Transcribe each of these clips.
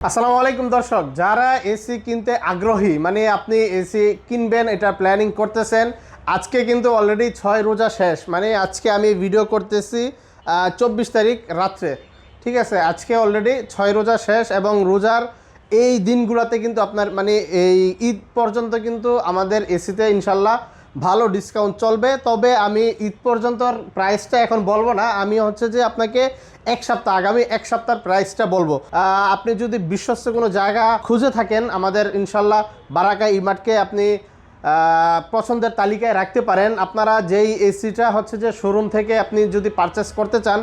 আসসালামু আলাইকুম দর্শক, যারা এসি কিনতে আগ্রহী মানে আপনি এসি কিনবেন এটা প্ল্যানিং করতেছেন, আজকে কিন্তু অলরেডি 6 রোজা শেষ। মানে আজকে আমি ভিডিও করতেছি 24 তারিখ রাত্রে, ঠিক আছে। আজকে অলরেডি 6 রোজা শেষ এবং রোজার এই দিনগুলোতে কিন্তু আপনার মানে এই ঈদ পর্যন্ত কিন্তু আমাদের এসিতে ইনশাল্লাহ ভালো ডিসকাউন্ট চলবে। তবে আমি ঈদ পর্যন্তর প্রাইসটা এখন বলবো না, আমি হচ্ছে যে আপনাকে আগামী এক সপ্তাহের প্রাইসটা বলবো। আপনি যদি বিশ্বস্ত কোনো জায়গা খুঁজে থাকেন, আমাদের ইনশাল্লাহ বারাকা ইমার্টকে আপনি পছন্দের তালিকায় রাখতে পারেন। আপনারা যেই এসিটা হচ্ছে যে শোরুম থেকে আপনি যদি পারচেস করতে চান,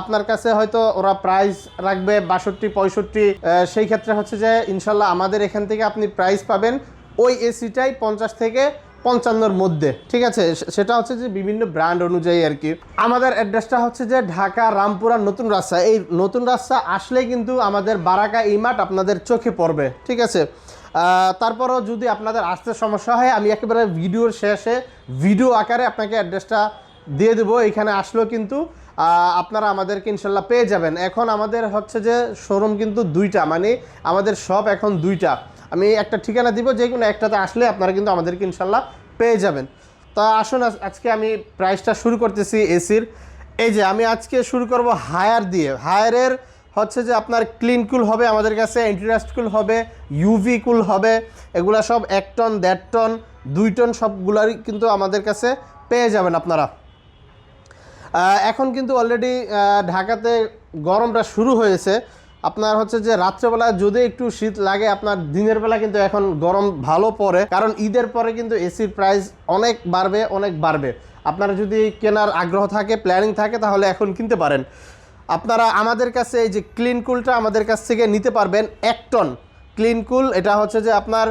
আপনার কাছে হয়তো ওরা প্রাইস রাখবে 62-65, সেই ক্ষেত্রে হচ্ছে যে ইনশাল্লাহ আমাদের এখান থেকে আপনি প্রাইস পাবেন ওই এসিটাই 50 থেকে 55-র মধ্যে, ঠিক আছে। সেটা হচ্ছে যে বিভিন্ন ব্র্যান্ড অনুযায়ী আর কি। আমাদের অ্যাড্রেসটা হচ্ছে যে ঢাকা রামপুরা নতুন রাস্তা। এই নতুন রাস্তা আসলে কিন্তু আমাদের বারাকা ইমার্ট আপনাদের চোখে পড়বে, ঠিক আছে। তারপরও যদি আপনাদের আসতে সমস্যা হয়, আমি একেবারে ভিডিওর শেষে ভিডিও আকারে আপনাকে অ্যাড্রেসটা দিয়ে দেবো। এখানে আসলেও কিন্তু আপনারা আমাদেরকে ইনশাল্লাহ পেয়ে যাবেন। এখন আমাদের হচ্ছে যে শোরুম কিন্তু দুইটা, মানে আমাদের শপ এখন দুইটা। আমি একটা ঠিকানা দিব, যে কোনো একটাতে আসলে আপনারা কিন্তু আমাদেরকে ইনশাল্লাহ পেয়ে যাবেন। তা আসুন আজকে আমি প্রাইসটা শুরু করতেছি এসির। এই যে আমি আজকে শুরু করব হায়ার দিয়ে। হায়ারের হচ্ছে যে আপনার ক্লিন কুল হবে আমাদের কাছে, এন্টিরাস্ট কুল হবে, ইউভি কুল হবে। এগুলা সব 1 টন, 1.5 টন, 2 টন সবগুলারই কিন্তু আমাদের কাছে পেয়ে যাবেন আপনারা। এখন কিন্তু অলরেডি ঢাকাতে গরমটা শুরু হয়েছে। আপনার হচ্ছে যে রাত্রেবেলা যদি একটু শীত লাগে, আপনার দিনের বেলা কিন্তু এখন গরম ভালো পড়ে, কারণ ঈদের পরে কিন্তু এসির প্রাইস অনেক বাড়বে। আপনারা যদি কেনার আগ্রহ থাকে, প্ল্যানিং থাকে, তাহলে এখন কিনতে পারেন। আপনারা আমাদের কাছে এই যে ক্লিন কুলটা আমাদের কাছ থেকে নিতে পারবেন 1 টন ক্লিন কুল। এটা হচ্ছে যে আপনার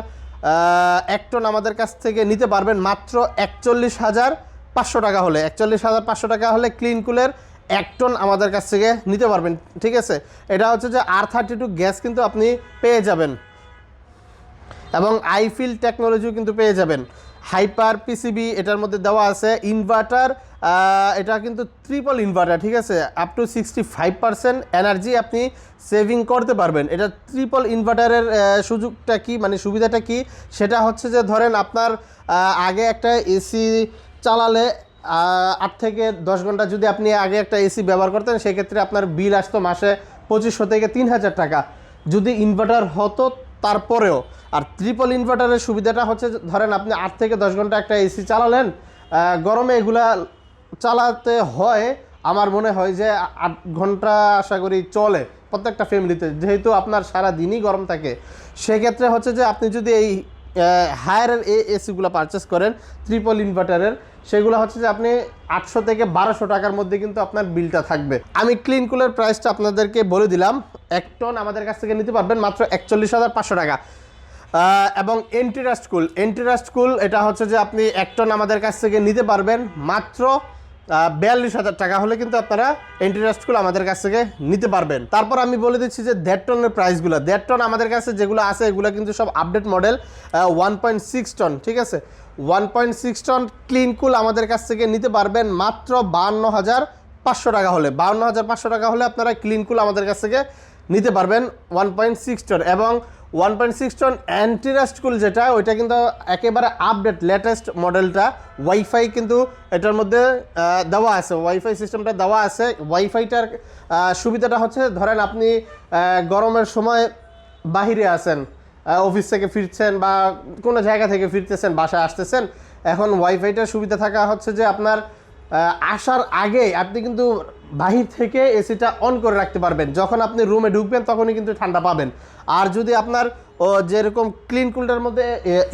1 টন আমাদের কাছ থেকে নিতে পারবেন মাত্র 41,500 টাকা হলে। 41,500 টাকা হলে ক্লিন কুলের 1 টন আমাদের কাছ থেকে নিতে পারবেন, ঠিক আছে। এটা হচ্ছে যে R32 গ্যাস কিন্তু আপনি পেয়ে যাবেন এবং আইফিল টেকনোলজিও কিন্তু পেয়ে যাবেন। হাইপার পিসিবি এটার মধ্যে দেওয়া আছে। ইনভার্টার, এটা কিন্তু ট্রিপল ইনভার্টার, ঠিক আছে। আপ টু 65% এনার্জি আপনি সেভিং করতে পারবেন। এটা ট্রিপল ইনভার্টারের সুযোগটা কি, মানে সুবিধাটা কি, সেটা হচ্ছে যে ধরেন আপনার আগে একটা এসি চালালে 8 থেকে 10 ঘন্টা যদি আপনি আগে একটা এসি ব্যবহার করতেন, সেক্ষেত্রে আপনার বিল আসতো মাসে 2500 থেকে 3000 টাকা যদি ইনভার্টার হতো তারপরেও। আর ট্রিপল ইনভার্টারের সুবিধাটা হচ্ছে ধরেন আপনি 8 থেকে 10 ঘন্টা একটা এসি চালালেন, গরমে এগুলা চালাতে হয় আমার মনে হয় যে 8 ঘন্টা আশা করি চলে প্রত্যেকটা ফ্যামিলিতে, যেহেতু আপনার সারা দিনই গরম থাকে। সেক্ষেত্রে হচ্ছে যে আপনি যদি এই হায়ারের এসিগুলো পারচেস করেন ট্রিপল ইনভার্টারের, সেগুলো হচ্ছে যে আপনি 800 থেকে 1200 টাকার মধ্যে কিন্তু আপনার বিলটা থাকবে। আমি ক্লিন কুলের প্রাইসটা আপনাদেরকে বলে দিলাম। 1 টন আমাদের কাছ থেকে নিতে পারবেন মাত্র 41,500 টাকা। এবং এন্টিরাস্ট কুল এটা হচ্ছে যে আপনি 1 টন আমাদের কাছ থেকে নিতে পারবেন মাত্র 42,000 টাকা হলে কিন্তু আপনারা এন্টিরাস্ট কুল আমাদের কাছ থেকে নিতে পারবেন। তারপর আমি বলে দিচ্ছি যে 1.5 টনের প্রাইসগুলো। 1.5 টন আমাদের কাছে যেগুলো আছে এগুলো কিন্তু সব আপডেট মডেল। 1.6 টন, ঠিক আছে। 1.6 টন ক্লিন কুল আমাদের কাছ থেকে নিতে পারবেন মাত্র 52,500 টাকা হলে। 52,500 টাকা হলে আপনারা ক্লিন কুল আমাদের কাছ থেকে নিতে পারবেন 1.6 টন। এবং 1.6 টন অ্যান্টিরাস্ট কুল যেটা, ওইটা কিন্তু একেবারে আপডেট লেটেস্ট মডেলটা। ওয়াইফাই কিন্তু এটার মধ্যে দেওয়া আছে, ওয়াইফাই সিস্টেমটা দেওয়া আছে। ওয়াইফাইটার সুবিধাটা হচ্ছে ধরেন আপনি গরমের সময় বাহিরে আছেন, অফিস থেকে ফিরছেন বা কোনো জায়গা থেকে ফিরতেছেন, বাসায় আসতেছেন, এখন ওয়াইফাইটার সুবিধা থাকা হচ্ছে যে আপনার আসার আগে আপনি কিন্তু বাহির থেকে এসিটা অন করে রাখতে পারবেন। যখন আপনি রুমে ঢুকবেন তখনই কিন্তু ঠান্ডা পাবেন। আর যদি আপনার যেরকম ক্লিন কুলটার মধ্যে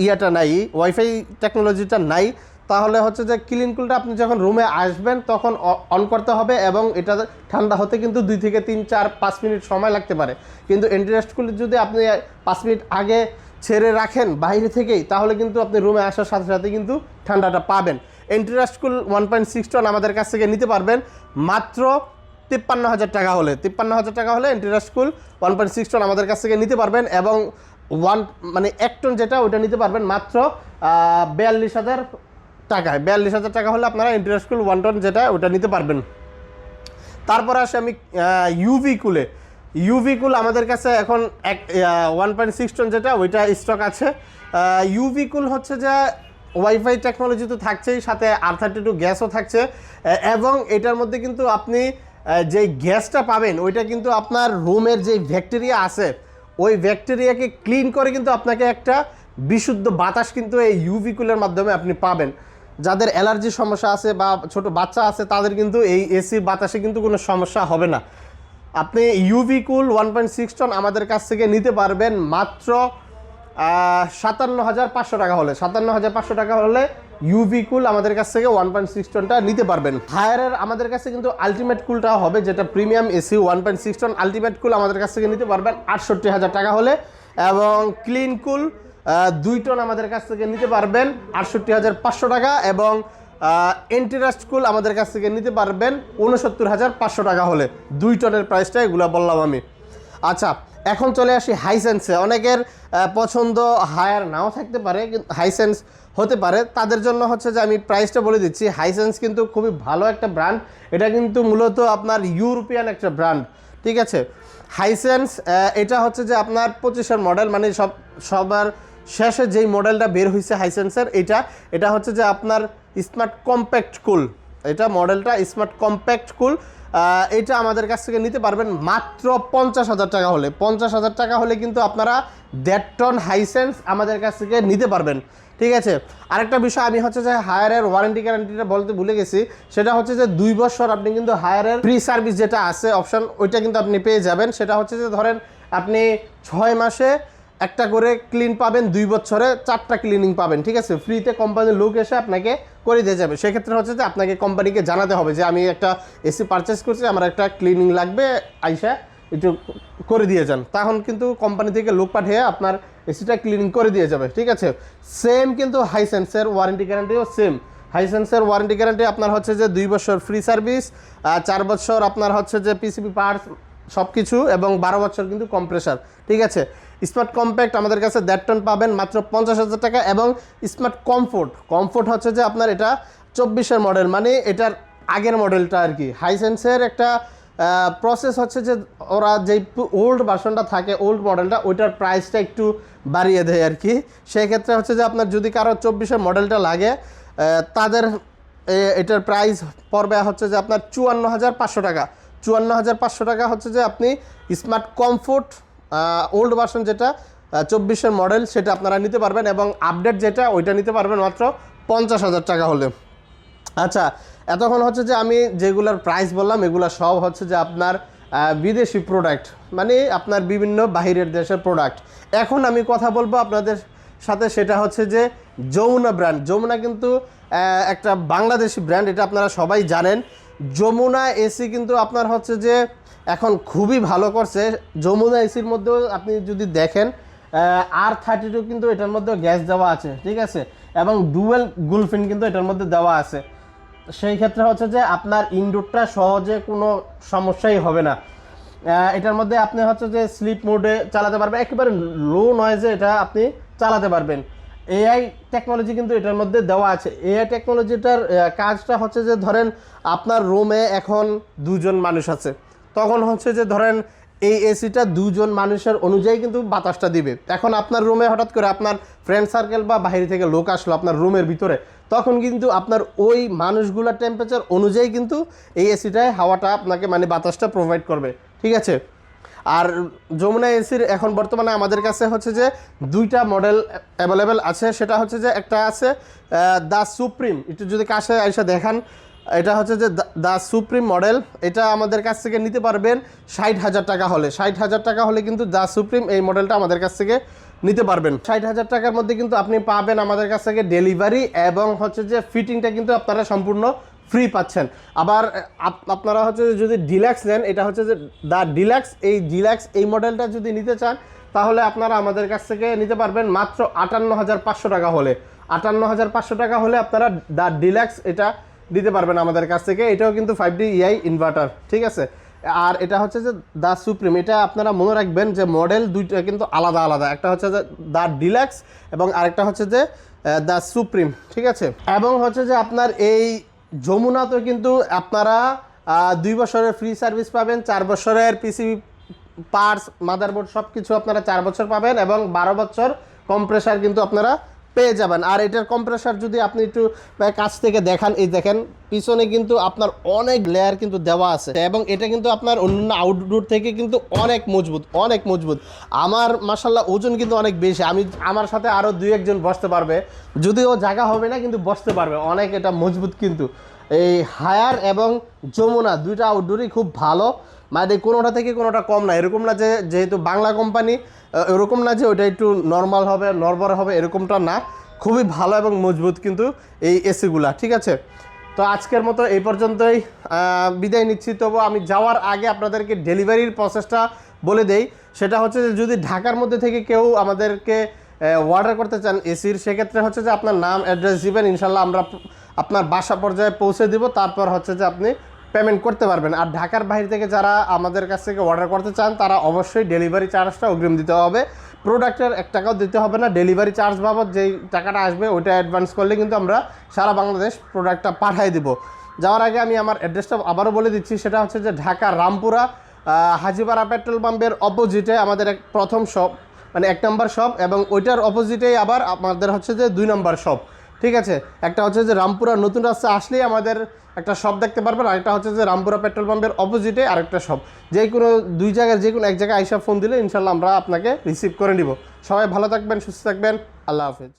ইয়াটা নাই, ওয়াইফাই টেকনোলজিটা নাই, তাহলে হচ্ছে যে ক্লিন কুলটা আপনি যখন রুমে আসবেন তখন অন করতে হবে এবং এটা ঠান্ডা হতে কিন্তু 2 থেকে 3, 4, 5 মিনিট সময় লাগতে পারে। কিন্তু এন্টিরাস্ট কুল যদি আপনি 5 মিনিট আগে ছেড়ে রাখেন বাইরে থেকেই, তাহলে কিন্তু আপনি রুমে আসার সাথে সাথে কিন্তু ঠান্ডাটা পাবেন। এন্টিরাস্ট কুল 1.6 টন আমাদের কাছ থেকে নিতে পারবেন মাত্র 53,000 টাকা হলে। 53,000 টাকা হলে এন্টিরাস্ট কুল 1.6 টন আমাদের কাছ থেকে নিতে পারবেন। এবং 1 টন যেটা ওইটা নিতে পারবেন মাত্র 42,000 টাকায়। 42,000 টাকা হলে আপনারা এন্টিরাস্ট কুল 1 টন যেটা ওটা নিতে পারবেন। তারপরে আসে আমি ইউভি কুলে। ইউভি কুল আমাদের কাছে এখন 1.6 টন যেটা ওইটা স্টক আছে। ইউভি কুল হচ্ছে যে ওয়াইফাই টেকনোলজি তো থাকছেই, সাথে R32 গ্যাসও থাকছে, এবং এটার মধ্যে কিন্তু আপনি যে গ্যাসটা পাবেন ওইটা কিন্তু আপনার রুমের যে ব্যাকটেরিয়া আছে ওই ব্যাকটেরিয়াকে ক্লিন করে কিন্তু আপনাকে একটা বিশুদ্ধ বাতাস কিন্তু এই ইউভি কুলের মাধ্যমে আপনি পাবেন। যাদের অ্যালার্জির সমস্যা আছে বা ছোট বাচ্চা আছে তাদের কিন্তু এই এসির বাতাসে কিন্তু কোনো সমস্যা হবে না। আপনি ইউভি কুল 1.6 টন আমাদের কাছ থেকে নিতে পারবেন মাত্র 57,500 টাকা হলে। 57,500 টাকা হলে ইউভি কুল আমাদের কাছ থেকে 1.6 টনটা নিতে পারবেন। হায়ারের আমাদের কাছে কিন্তু আলটিমেট কুলটাও হবে, যেটা প্রিমিয়াম এসি 1.6 টন আলটিমেট কুল আমাদের কাছ থেকে নিতে পারবেন 68,000 টাকা হলে, এবং ক্লিন কুল 2 টন আমাদের কাছ থেকে নিতে পারবেন 68,500 টাকা, এবং এন্টিরাস্ট কুল আমাদের কাছ থেকে নিতে পারবেন 69,500 টাকা হলে। 2 টনের প্রাইসটা এগুলো বললাম আমি। আচ্ছা, এখন চলে আসি হাইসেন্সে। অনেকের পছন্দ হায়ার নাও থাকতে পারে, কিন্তু হাইসেন্স হতে পারে, তাদের জন্য হচ্ছে যে আমি প্রাইসটা বলে দিচ্ছি। হাইসেন্স কিন্তু খুবই ভালো একটা ব্র্যান্ড, এটা কিন্তু মূলত আপনার ইউরোপিয়ান একটা ব্র্যান্ড, ঠিক আছে। হাইসেন্স এটা হচ্ছে যে আপনার 25-এর মডেল, মানে সবার শেষে যেই মডেলটা বের হয়েছে হাইসেন্সের এটা হচ্ছে যে আপনার স্মার্ট কম্প্যাক্ট কুল। এটা মডেলটা স্মার্ট কম্প্যাক্ট কুল। এটা আমাদের কাছ থেকে নিতে পারবেন মাত্র 50,000 টাকা হলে। 50,000 টাকা হলে কিন্তু আপনারা 1.5 টন হাইসেন্স আমাদের কাছ থেকে নিতে পারবেন, ঠিক আছে। আরেকটা বিষয় আমি হচ্ছে যে হায়ারের ওয়ারেন্টি গ্যারান্টিটা বলতে ভুলে গেছি, সেটা হচ্ছে যে 2 বছর আপনি কিন্তু হায়ারের ফ্রি সার্ভিস যেটা আছে অপশন, ওইটা কিন্তু আপনি পেয়ে যাবেন। সেটা হচ্ছে যে ধরেন আপনি 6 মাসে একটা করে ক্লিন পাবেন, 2 বছরে 4টা ক্লিনিং পাবেন, ঠিক আছে। ফ্রিতে কোম্পানির লোক এসে আপনাকে করে দিয়ে যাবে। সেক্ষেত্রে হচ্ছে যে আপনাকে কোম্পানিকে জানাতে হবে যে আমি একটা এসি পারচেস করছি, আমার একটা ক্লিনিং লাগবে, আইসা একটু করে দিয়ে যান। তখন কিন্তু কোম্পানি থেকে লোক পাঠিয়ে আপনার এসিটা ক্লিনিং করে দিয়ে যাবে, ঠিক আছে। সেম কিন্তু হাইসেন্সের ওয়ারেন্টি গ্যারান্টিও সেম। হাইসেন্সের ওয়ারেন্টি গ্যারান্টি আপনার হচ্ছে যে 2 বছর ফ্রি সার্ভিস, 4 বছর আপনার হচ্ছে যে পিসিবি পার্টস সব কিছু, এবং 12 বছর কিন্তু কম্প্রেসার, ঠিক আছে। স্মার্ট কম্প্যাক্ট আমাদের কাছে 1.5 টন পাবেন মাত্র 50,000 টাকা, এবং স্মার্ট কমফোর্ট হচ্ছে যে আপনার এটা 24-এর মডেল, মানে এটার আগের মডেলটা আর কি। হাইসেন্সের একটা প্রসেস হচ্ছে যে ওরা যেই ওল্ড ভার্সনটা থাকে, ওল্ড মডেলটা, ওইটার প্রাইসটা একটু বাড়িয়ে দেয় আর কি। সেই ক্ষেত্রে হচ্ছে যে আপনার যদি কারো 24-এর মডেলটা লাগে, তাদের এটার প্রাইস পড়বে হচ্ছে যে আপনার 54,500 টাকা। 54,500 টাকা হচ্ছে যে আপনি স্মার্ট কমফোর্ট ওল্ড ভার্সন যেটা 24-এর মডেল সেটা আপনারা নিতে পারবেন, এবং আপডেট যেটা ওইটা নিতে পারবেন মাত্র 50,000 টাকা হলে। আচ্ছা, এতক্ষণ হচ্ছে যে আমি যেগুলোর প্রাইস বললাম এগুলো সব হচ্ছে যে আপনার বিদেশি প্রোডাক্ট, মানে আপনার বিভিন্ন বাহিরের দেশের প্রোডাক্ট। এখন আমি কথা বলবো আপনাদের সাথে, সেটা হচ্ছে যে যমুনা ব্র্যান্ড। যমুনা কিন্তু একটা বাংলাদেশি ব্র্যান্ড, এটা আপনারা সবাই জানেন। যমুনা এসি কিন্তু আপনার হচ্ছে যে এখন খুবই ভালো করছে। যমুনা এসির মধ্যেও আপনি যদি দেখেন R32 কিন্তু এটার মধ্যেও গ্যাস দেওয়া আছে, ঠিক আছে, এবং ডুয়েল গুলফিন কিন্তু এটার মধ্যে দেওয়া আছে। সেই ক্ষেত্রে হচ্ছে যে আপনার ইনডোরটা সহজে কোনো সমস্যাই হবে না। এটার মধ্যে আপনি হচ্ছে যে স্লিপ মোডে চালাতে পারবেন, একেবারে লো নয়েজে এটা আপনি চালাতে পারবেন। এআই টেকনোলজি কিন্তু এটার মধ্যে দেওয়া আছে। এআই টেকনোলজিটার কাজটা হচ্ছে যে ধরেন আপনার রুমে এখন 2 জন মানুষ আছে, তখন হচ্ছে যে ধরেন এই এসিটা 2 জন মানুষের অনুযায়ী কিন্তু বাতাসটা দিবে। এখন আপনার রুমে হঠাৎ করে আপনার ফ্রেন্ড সার্কেল বা বাইরে থেকে লোক আসলো আপনার রুমের ভিতরে, তখন কিন্তু আপনার ওই মানুষগুলোর টেম্পারেচার অনুযায়ী কিন্তু এই এসিটায় হাওয়াটা আপনাকে, মানে বাতাসটা প্রোভাইড করবে, ঠিক আছে। আর যমুনা এসির এখন বর্তমানে আমাদের কাছে হচ্ছে যে 2টা মডেল অ্যাভেলেবেল আছে। সেটা হচ্ছে যে একটা আছে দ্য সুপ্রিম, একটু যদি কাছে এসে দেখান, এটা হচ্ছে যে দ্য সুপ্রিম মডেল। এটা আমাদের কাছ থেকে নিতে পারবেন 60,000 টাকা হলে। 60,000 টাকা হলে কিন্তু দ্য সুপ্রিম এই মডেলটা আমাদের কাছ থেকে নিতে পারবেন। 60,000 টাকার মধ্যে কিন্তু আপনি পাবেন আমাদের কাছ থেকে ডেলিভারি, এবং হচ্ছে যে ফিটিংটা কিন্তু আপনারা সম্পূর্ণ ফ্রি পাচ্ছেন। আবার আপনারা হচ্ছে যদি ডিলাক্স নেন, এটা হচ্ছে যে দ্য ডিলাক্স এই মডেলটা যদি নিতে চান, তাহলে আপনারা আমাদের কাছ থেকে নিতে পারবেন মাত্র 58,500 টাকা হলে। 58,500 টাকা হলে আপনারা দ্য ডিলাক্স এটা দিতে পারবেন আমাদের কাছ থেকে। এটাও কিন্তু 5D EI ইনভার্টার, ঠিক আছে। আর এটা হচ্ছে যে দ্য সুপ্রিম, এটা আপনারা মনে রাখবেন যে মডেল 2টা কিন্তু আলাদা আলাদা। একটা হচ্ছে যে দ্য ডিলাক্স এবং আরেকটা হচ্ছে যে দ্য সুপ্রিম, ঠিক আছে। এবং হচ্ছে যে আপনার এই যমুনাতে কিন্তু আপনারা 2 বছরের ফ্রি সার্ভিস পাবেন, 4 বছরের পিসিবি পার্টস মাদারবোর্ড সব কিছু আপনারা 4 বছর পাবেন এবং 12 বছর কম্প্রেসার কিন্তু আপনারা পেয়ে যাবেন। আর এটার কম্প্রেসার যদি আপনি একটু কাছ থেকে দেখান, এই দেখেন পিছনে কিন্তু আপনার অনেক লেয়ার কিন্তু দেওয়া আছে এবং এটা কিন্তু আপনার অন্য আউটডোর থেকে কিন্তু অনেক মজবুত, অনেক মজবুত। আমার মাশাআল্লাহ ওজন কিন্তু অনেক বেশি, আমার সাথে আরও 2-1 জন বসতে পারবে, যদিও জায়গা হবে না কিন্তু বসতে পারবে, অনেক এটা মজবুত। কিন্তু এই হায়ার এবং যমুনা দুইটা আউটডোরই খুব ভালো, মানে কোনোটা থেকে কোনোটা কম না। এরকম না যে যেহেতু বাংলা কোম্পানি এরকম না যে ওটা একটু নর্মাল হবে নরবর হবে, এরকমটা না, খুবই ভালো এবং মজবুত কিন্তু এই এসিগুলা। ঠিক আছে, তো আজকের মতো এই পর্যন্তই বিদায় নিচ্ছি। তবু আমি যাওয়ার আগে আপনাদেরকে ডেলিভারির প্রসেসটা বলে দেই। সেটা হচ্ছে যে যদি ঢাকার মধ্যে থেকে কেউ আমাদেরকে অর্ডার করতে চান এসির, সেক্ষেত্রে হচ্ছে যে আপনার নাম অ্যাড্রেস দিবেন, ইনশাল্লাহ আমরা আপনার বাসা পর্যায়ে পৌঁছে দিব, তারপর হচ্ছে যে আপনি পেমেন্ট করতে পারবেন। আর ঢাকার বাইরে থেকে যারা আমাদের কাছ থেকে অর্ডার করতে চান তারা অবশ্যই ডেলিভারি চার্জটা অগ্রিম দিতে হবে, প্রোডাক্টের 1 টাকাও দিতে হবে না। ডেলিভারি চার্জ বাবদ যেই টাকাটা আসবে ওইটা অ্যাডভান্স করলে কিন্তু আমরা সারা বাংলাদেশ প্রোডাক্টটা পাঠিয়ে দিব। যাওয়ার আগে আমি আমার অ্যাড্রেসটা আবারও বলে দিচ্ছি, সেটা হচ্ছে যে ঢাকা রামপুরা হাজিপাড়া পেট্রোল পাম্পের অপোজিটে আমাদের প্রথম শপ, মানে 1 নম্বর শপ, এবং ওইটার অপোজিটেই আবার আমাদের হচ্ছে যে 2 নম্বর শপ। ঠিক আছে, একটা হচ্ছে যে রামপুরা নতুন রাস্তা আসলেই আমাদের একটা শপ দেখতে পারবেন, আরেকটা হচ্ছে যে রামপুরা পেট্রোল পাম্পের অপোজিটে আরেকটা শপ। যে কোনো 2 জায়গায় যে কোনো এক জায়গায় আইসা ফোন দিলে ইনশাল্লাহ আমরা আপনাকে রিসিভ করে নিব। সবাই ভালো থাকবেন, সুস্থ থাকবেন, আল্লাহ হাফেজ।